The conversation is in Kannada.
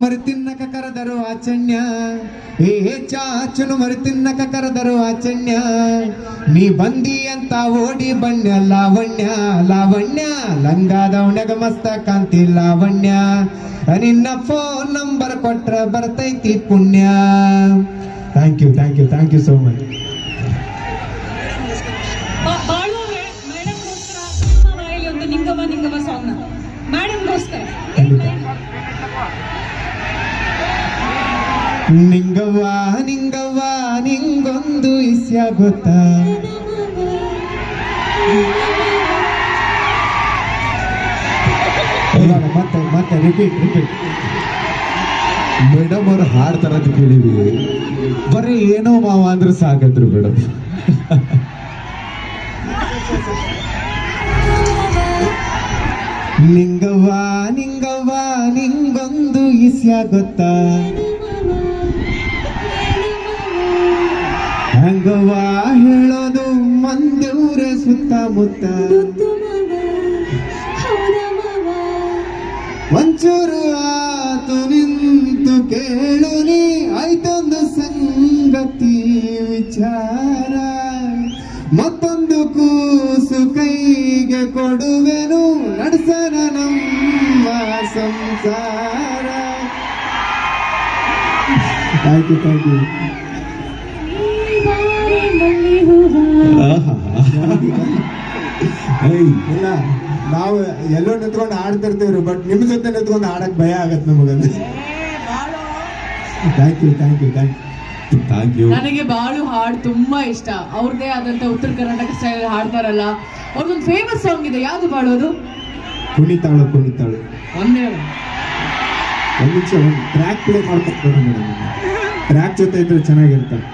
మరి తిన్నక కరదరు ఆచన్య ఏ చాచును మరి తిన్నక కరదరు ಆಚನ್ಯ ನೀ ಬಂದಿ ಅಂತ ಓಡಿ ಬಣ್ಣ ಲಾವಣ್ಯ ಲಾವಣ್ಯ ಲಂಗಾದವಣ್ಯಾಗ ಮಸ್ತ ಕಾಂತಿ ಲಾವಣ್ಯ ನಿನ್ನ ಫೋನ್ ನಂಬರ್ ಕೊಟ್ರ ಬರ್ತೈತಿ ಪುಣ್ಯ. Thank you so much. Ningavva song ಮೇಡಮ್ಗೋಸ್ಕರ ನಿಂಗವ್ವ ನಿಂಗೊಂದು ಇಸ್ಯ ಗೊತ್ತಾ, ಮತ್ತೆ ರಿಪೀಟ್ ಮೇಡಮ್ ಅವ್ರು ಹಾಡ್ತಾರದು ಕೇಳಿವಿ, ಬರೀ ಏನೋ ಮಾವ ಅಂದ್ರೆ ಸಾಕಂದ್ರು ಮೇಡಮ್. ನಿಂಗವ್ವ ನಿಂಗೊಂದು ಇಸ್ಯ ಗೊತ್ತಾ, ಹಂಗವ್ವ ಹೇಳೋದು ಮಂದೂರ ಸುತ್ತಮುತ್ತ, ಒಂಚೂರು ಆತು ನಿಂತು ಕೇಳು ನೀ ಆಯ್ತೊಂದು ಸಂಗತಿ ವಿಚಾರ, ಮತ್ತೊಂದು ಕೂಸು ಕೈಗೆ ಕೊಡುವೆನು ನಡೆಸನ ನಮ್ಮ ಸಂಸಾರ. Thank you. ಇಲ್ಲ ನಾವು ಎಲ್ಲೋ ನಿಂತ್ಕೊಂಡು ಹಾಡ್ತಿರ್ತೀವ್ರಿ, ಬಟ್ ನಿಮ್ ಜೊತೆ ನಿಂತ್ಕೊಂಡು ಹಾಡಕ್ ಭಯ ಆಗತ್ತೆ ನಮಗಂದ್ರೆ. Thank you. ನನಗೆ ಬಾಳು ಹಾಡು ತುಂಬಾ ಇಷ್ಟ. ಅವ್ರದೇ ಆದಂತ ಉತ್ತರ ಕರ್ನಾಟಕ ಸ್ಟೈಲ್ ಹಾಡ್ತಾರಲ್ಲ, ಅವ್ರದೊಂದು ಫೇಮಸ್ ಸಾಂಗ್ ಇದೆ, ಯಾವ್ದು ಬಾಳೋದು? ಕುಣಿತಾಳು ಒಂದೇ ಒಂದು ನಿಮಿಷ ಒಂದು ಟ್ರ್ಯಾಕ್ ಪ್ಲೇ ಮಾಡ್ಕೊಂಡು ಮೇಡಮ್, ಟ್ರ್ಯಾಕ್ ಜೊತೆ ಇದ್ರೆ ಚೆನ್ನಾಗಿರ್ತಾರೆ.